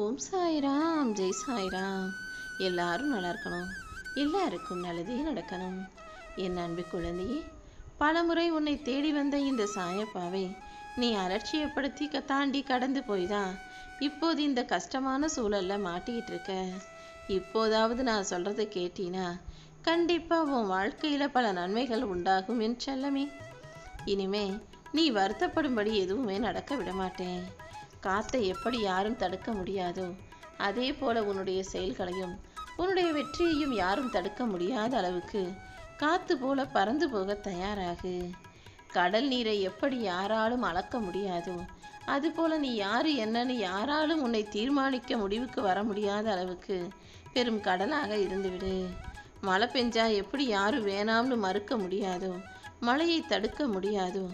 ஓம் சாய்ராம், ஜெய் சாய்ராம். எல்லாரும் நல்லா இருக்கணும், எல்லாருக்கும் நல்லதே நடக்கணும். என் அன்பு குழந்தையே, பலமுறை உன்னை தேடி வந்த இந்த சாயப்பாவை நீ அலட்சியப்படுத்தி தாண்டி கடந்து போய்தான் இப்போது இந்த கஷ்டமான சூழல்ல மாட்டிக்கிட்டு இருக்க. இப்போதாவது நான் சொல்றதை கேட்டீனா கண்டிப்பா உன் வாழ்க்கையில பல நன்மைகள் உண்டாகும் என் செல்லமே. இனிமே நீ வருத்தப்படும்படி எதுவுமே நடக்க விட மாட்டேன். காத்தை எப்படி யாரும் தடுக்க முடியாதோ அதே போல உன்னுடைய செயல்களையும் உன்னுடைய வெற்றியையும் யாரும் தடுக்க முடியாத அளவுக்கு காத்து போல பறந்து போக தயாராகு. கடல் நீரை எப்படி யாராலும் அளக்க முடியாதோ அதுபோல நீ யாரு என்னன்னு யாராலும் உன்னை தீர்மானிக்க முடிவுக்கு வர முடியாத அளவுக்கு பெரும் கடலாக இருந்துவிடு. மழை பெஞ்சா எப்படி யாரும் வேணாம்னு மறுக்க முடியாதோ மழையை தடுக்க முடியாதோ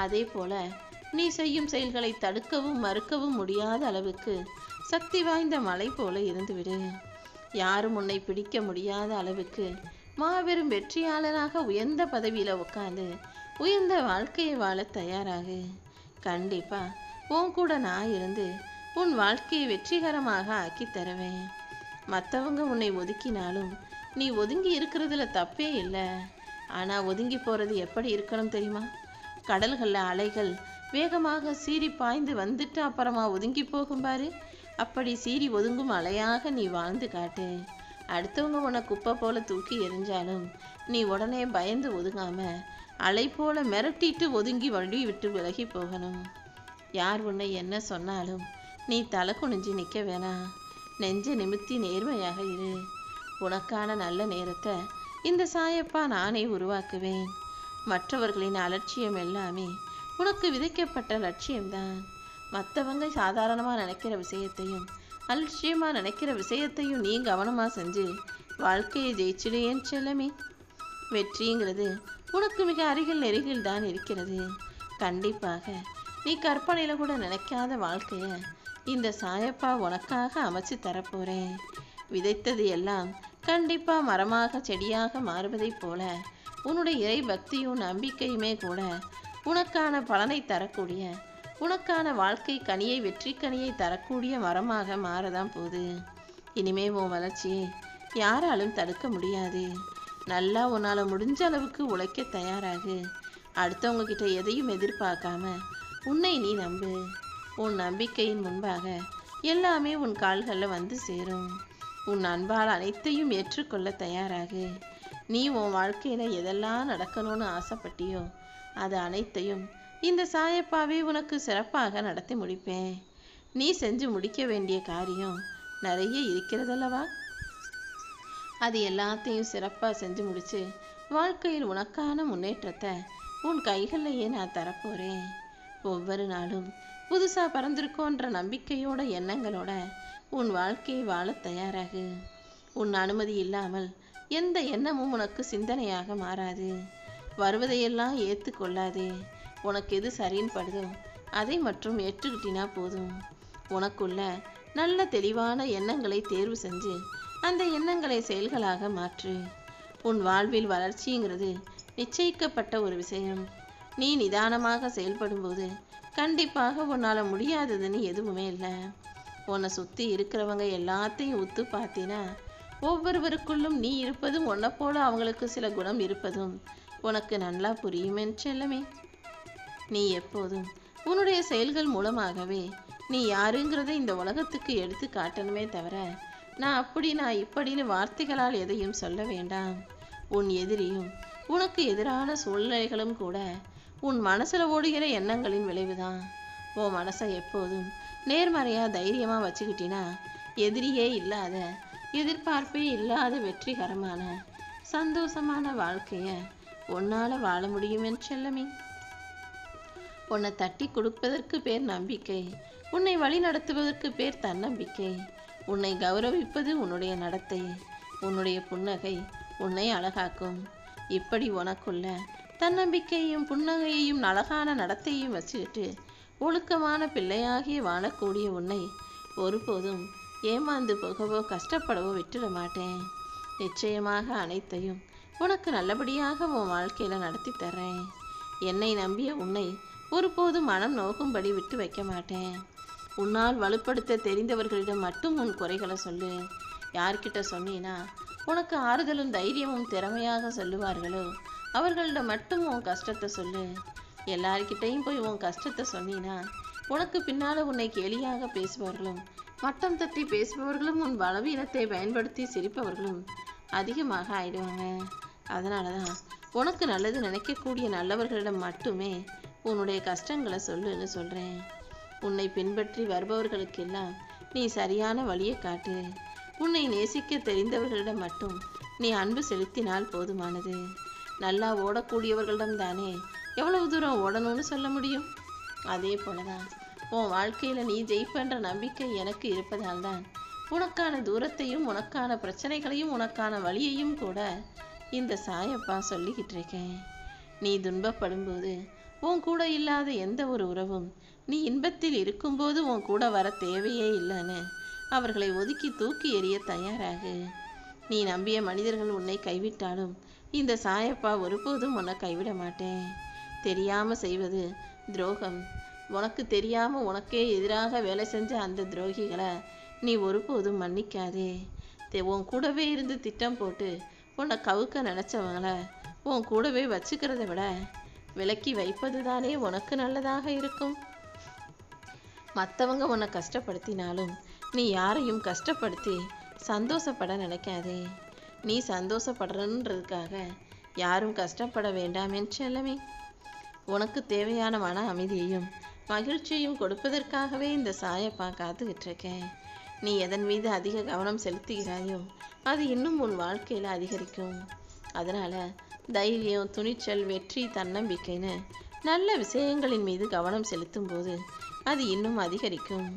அதே போல நீ செய்யும் செயல்களை தடுக்கவும் மறுக்கவும் முடியாத அளவுக்கு சக்தி வாய்ந்த மலை போல இருந்துவிடு. யாரும் உன்னை பிடிக்க முடியாத அளவுக்கு மாபெரும் வெற்றியாளராக உயர்ந்த பதவியில உட்காந்து உயர்ந்த வாழ்க்கையை வாழ தயாராகு. கண்டிப்பா உன் கூட நான் இருந்து உன் வாழ்க்கையை வெற்றிகரமாக ஆக்கி தருவேன். மற்றவங்க உன்னை ஒதுக்கினாலும் நீ ஒதுங்கி இருக்கிறதுல தப்பே இல்லை. ஆனா ஒதுங்கி போறது எப்படி இருக்கணும் தெரியுமா? கடல்கள்ல அலைகள் வேகமாக சீறி பாய்ந்து வந்துட்டு அப்புறமா ஒதுங்கி போகும் பாரு, அப்படி சீறி ஒதுங்கும் அலையாக நீ வாழ்ந்து காட்டு. அடுத்தவங்க உன்னை குப்பை போல தூக்கி எரிஞ்சாலும் நீ உடனே பயந்து ஒதுங்காம அலை போல மிரட்டிட்டு ஒதுங்கி வழி விட்டு விலகி போகணும். யார் உன்னை என்ன சொன்னாலும் நீ தலை குனிஞ்சு நிற்க வேணாம். நெஞ்ச நிமித்தி நேர்மையாக இரு. உனக்கான நல்ல நேரத்தை இந்த சாயப்பா நானே உருவாக்குவேன். மற்றவர்களின் அலட்சியம் எல்லாமே உனக்கு விதைக்கப்பட்ட லட்சியம்தான். மற்றவங்க சாதாரணமாக நினைக்கிற விஷயத்தையும் அலட்சியமாக நினைக்கிற விஷயத்தையும் நீ கவனமாக செஞ்சு வாழ்க்கையை ஜெயிச்சிடுவேன் செல்லமே. வெற்றிங்கிறது உனக்கு மிக அருகில் நெருகில் தான் இருக்கிறது. கண்டிப்பாக நீ கற்பனையில் கூட நினைக்காத வாழ்க்கைய இந்த சாயப்பா உனக்காக அமைச்சு தரப்போறேன். விதைத்தது எல்லாம் கண்டிப்பா மரமாக செடியாக மாறுவதைப் போல உன்னுடைய இறை பக்தியும் நம்பிக்கையுமே கூட உனக்கான பலனை தரக்கூடிய உனக்கான வாழ்க்கை கனியை வெற்றி கனியை தரக்கூடிய மரமாக மாறதான் போகுது. இனிமே உன் வளர்ச்சியை யாராலும் தடுக்க முடியாது. நல்லா உன்னால் முடிஞ்ச அளவுக்கு உழைக்க தயாராகு. அடுத்தவங்க கிட்ட எதையும் எதிர்பார்க்காம உன்னை நீ நம்பு. உன் நம்பிக்கையின் முன்பாக எல்லாமே உன் கால்களில் வந்து சேரும். உன் அன்பால் அனைத்தையும் ஏற்றுக்கொள்ள தயாராகு. நீ உன் வாழ்க்கையில எதெல்லாம் நடக்கணும்னு ஆசைப்பட்டியோ அது அனைத்தையும் இந்த சாயப்பாவே உனக்கு சிறப்பாக நடத்தி முடிப்பேன். நீ செஞ்சு முடிக்க வேண்டிய காரியம் நிறைய இருக்கிறதல்லவா? அது எல்லாத்தையும் சிறப்பாக செஞ்சு முடிச்சு வாழ்க்கையில் உனக்கான முன்னேற்றத்தை உன் கைகளிலேயே நான் தரப்போறேன். ஒவ்வொரு நாளும் புதுசா பறந்திருக்கோன்ற நம்பிக்கையோட எண்ணங்களோட உன் வாழ்க்கையை வாழ தயாராகு. உன் அனுமதி இல்லாமல் எந்த எண்ணமும் உனக்கு சிந்தனையாக மாறாது. வருவதையெல்லாம் ஏற்றுக்கொள்ளாதே. உனக்கு எது சரின்னு படுதோ அதை மட்டும் ஏற்றுக்கிட்டினா போதும். உனக்குள்ள நல்ல தெளிவான எண்ணங்களை தேர்வு செஞ்சு அந்த எண்ணங்களை செயல்களாக மாற்று. உன் வாழ்வில் வளர்ச்சிங்கிறது நிச்சயிக்கப்பட்ட ஒரு விஷயம். நீ நிதானமாக செயல்படும்போது கண்டிப்பாக உன்னால் முடியாததுன்னு எதுவுமே இல்லை. உன்னை சுற்றி இருக்கிறவங்க எல்லாத்தையும் உத்து பார்த்தினா ஒவ்வொருவருக்குள்ளும் நீ இருப்பதும் உன்னை போல அவங்களுக்கு சில குணம் இருப்பதும் உனக்கு நல்லா புரியுமே செல்லமே. நீ எப்போதும் உன்னுடைய செயல்கள் மூலமாகவே நீ யாருங்கிறத இந்த உலகத்துக்கு எடுத்து காட்டணுமே தவிர நான் இப்படின்னு வார்த்தைகளால் எதையும் சொல்ல வேண்டாம். உன் எதிரியும் உனக்கு எதிரான சூழ்நிலைகளும் கூட உன் மனசுல ஓடுகிற எண்ணங்களின் விளைவுதான். உன் மனசை எப்போதும் நேர்மறையா தைரியமா வச்சுக்கிட்டினா எதிரியே இல்லாத எதிர்பார்ப்பே இல்லாத வெற்றிகரமான சந்தோஷமான வாழ்க்கைய உன்னால வாழ முடியும் என் செல்லமே. உன்னை தட்டி கொடுப்பதற்கு பேர் நம்பிக்கை, உன்னை வழி நடத்துவதற்கு பேர் தன்னம்பிக்கை. உன்னை கௌரவிப்பது உன்னுடைய நடத்தை, உன்னுடைய புன்னகை உன்னை அழகாக்கும். இப்படி உனக்குள்ள தன்னம்பிக்கையையும் புன்னகையையும் அழகான நடத்தையும் வச்சுக்கிட்டு ஒழுக்கமான பிள்ளையாகி வாழக்கூடிய உன்னை ஒருபோதும் ஏமாந்து போகவோ கஷ்டப்படவோ விட்டுட மாட்டேன். நிச்சயமாக அனைத்தையும் உனக்கு நல்லபடியாக உன் வாழ்க்கையில நடத்தி தர்றேன். என்னை நம்பிய உன்னை ஒருபோதும் மனம் நோக்கும்படி விட்டு வைக்க மாட்டேன். உன்னால் வலுப்படுத்த தெரிந்தவர்களிடம் மட்டும் உன் குறைகளை சொல்லு. யார்கிட்ட சொன்னீனா உனக்கு ஆறுதலும் தைரியமும் திறமையாக சொல்லுவார்களோ அவர்களிடம் மட்டும் உன் கஷ்டத்தை சொல்லு. எல்லார்கிட்டையும் போய் உன் கஷ்டத்தை சொன்னீனா உனக்கு பின்னால உன்னை கேலியாக பேசுபவர்களும் மட்டம் தட்டி பேசுபவர்களும் உன் பலவீனத்தை பயன்படுத்தி சிரிப்பவர்களும் அதிகமாக ஆயிடுவாங்க. அதனால தான் உனக்கு நல்லது நினைக்கக்கூடிய நல்லவர்களிடம் மட்டுமே உன்னுடைய கஷ்டங்களை சொல்லுன்னு சொல்கிறேன். உன்னை பின்பற்றி வருபவர்களுக்கெல்லாம் நீ சரியான வழியை காட்டு. உன்னை நேசிக்க தெரிந்தவர்களிடம் மட்டும் நீ அன்பு செலுத்தினால் போதுமானது. நல்லா ஓடக்கூடியவர்களிடம் தானே எவ்வளவு தூரம் ஓடணும்னு சொல்ல முடியும். அதே போலதான் உன் வாழ்க்கையில் நீ ஜெயிப்பன்ற நம்பிக்கை எனக்கு இருப்பதால் தான் உனக்கான தூரத்தையும் உனக்கான பிரச்சனைகளையும் உனக்கான வழியையும் கூட இந்த சாயப்பா சொல்லிக்கிட்டு இருக்கேன். நீ துன்பப்படும்போது உன் கூட இல்லாத எந்த ஒரு உறவும் நீ இன்பத்தில் இருக்கும்போது உன் கூட வர தேவையே இல்லைன்னு அவர்களை ஒதுக்கி தூக்கி எறிய தயாராகு. நீ நம்பிய மனிதர்கள் உன்னை கைவிட்டாலும் இந்த சாயப்பா ஒருபோதும் உன்னை கைவிட மாட்டேன். தெரியாம செய்வது துரோகம். உனக்கு தெரியாம உனக்கே எதிராக வேலை செஞ்ச அந்த துரோகிகளை நீ ஒருபோதும் மன்னிக்காதே. உன் கூடவே இருந்து திட்டம் போட்டு உன்னை கவுக்க நினைச்சவங்கள உன் கூடவே வச்சுக்கிறத விட விலக்கி வைப்பது தானே உனக்கு நல்லதாக இருக்கும். மற்றவங்க உன்னை கஷ்டப்படுத்தினாலும் நீ யாரையும் கஷ்டப்படுத்தி சந்தோஷப்பட நினைக்காதே. நீ சந்தோஷப்படுறன்றதுக்காக யாரும் கஷ்டப்பட வேண்டாம் என் செல்லமே. உனக்கு தேவையான மன அமைதியையும் மகிழ்ச்சியையும் கொடுப்பதற்காகவே இந்த சாயப்பா காத்துக்கிட்டு இருக்கேன். நீ எதன் மீது அதிக கவனம் செலுத்துகிறாயோ அது இன்னும் உன் வாழ்க்கையில் அதிகரிக்கும். அதனால தைரியம், துணிச்சல், வெற்றி, தன்னம்பிக்கைன்னு நல்ல விஷயங்களின் மீது கவனம் செலுத்தும் போது அது இன்னும் அதிகரிக்கும்.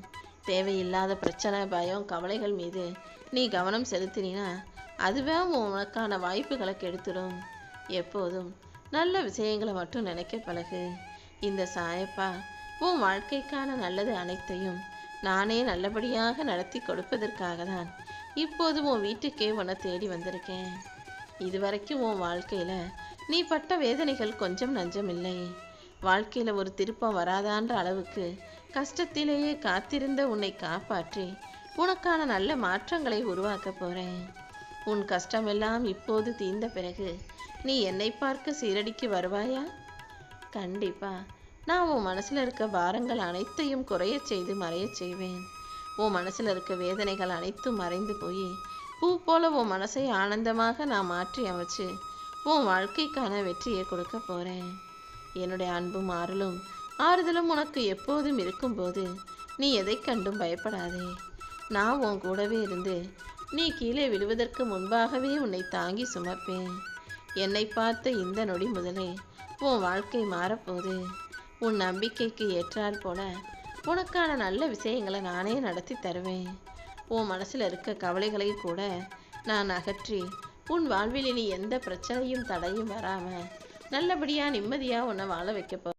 தேவையில்லாத பிரச்சனை, பயம், கவலைகள் மீது நீ கவனம் செலுத்தினா அதுவே உனக்கான வாய்ப்புகளை கெடுத்துடும். எப்போதும் நல்ல விஷயங்களை மட்டும் நினைக்க பழகு. இந்த சாயப்பா உன் வாழ்க்கைக்கான நல்லது அனைத்தையும் நானே நல்லபடியாக நடத்தி கொடுப்பதற்காக தான் இப்போது உன் வீட்டுக்கே உன்னை தேடி வந்திருக்கேன். இதுவரைக்கும் உன் வாழ்க்கையில் நீ பட்ட வேதனைகள் கொஞ்சம் நஞ்சம் இல்லை. வாழ்க்கையில் ஒரு திருப்பம் வராதான்ற அளவுக்கு கஷ்டத்திலேயே காத்திருந்த உன்னை காப்பாற்றி உனக்கான நல்ல மாற்றங்களை உருவாக்க போகிறேன். உன் கஷ்டமெல்லாம் இப்போது தீர்ந்த பிறகு நீ என்னை பார்க்க சீரடிக்கு வருவாயா? கண்டிப்பா நான் உன் மனசில் இருக்க பாரங்கள் அனைத்தையும் குறைய செய்து மறைய செய்வேன். உன் மனசில் இருக்க வேதனைகள் அனைத்தும் மறைந்து போய் பூ போல உன் மனசை ஆனந்தமாக நான் மாற்றி அமைச்சு உன் வாழ்க்கைக்கான வெற்றியை கொடுக்க போகிறேன். என்னுடைய அன்பும் ஆறுதலும் உனக்கு எப்போதும் இருக்கும்போது நீ எதை கண்டும் பயப்படாதே. நான் உன் கூடவே இருந்து நீ கீழே விழுவதற்கு முன்பாகவே உன்னை தாங்கி சுமப்பேன். என்னை பார்த்த இந்த நொடி முதலே உன் வாழ்க்கை மாறப்போகுது. உன் நம்பிக்கைக்கு ஏற்றால் போல உனக்கான நல்ல விஷயங்களை நானே நடத்தி தருவேன். உன் மனசில் இருக்க கவலைகளை கூட நான் அகற்றி உன் வாழ்வில் இனி எந்த பிரச்சனையும் தடையும் வராமல் நல்லபடியாக நிம்மதியாக உன்னை வாழ வைக்க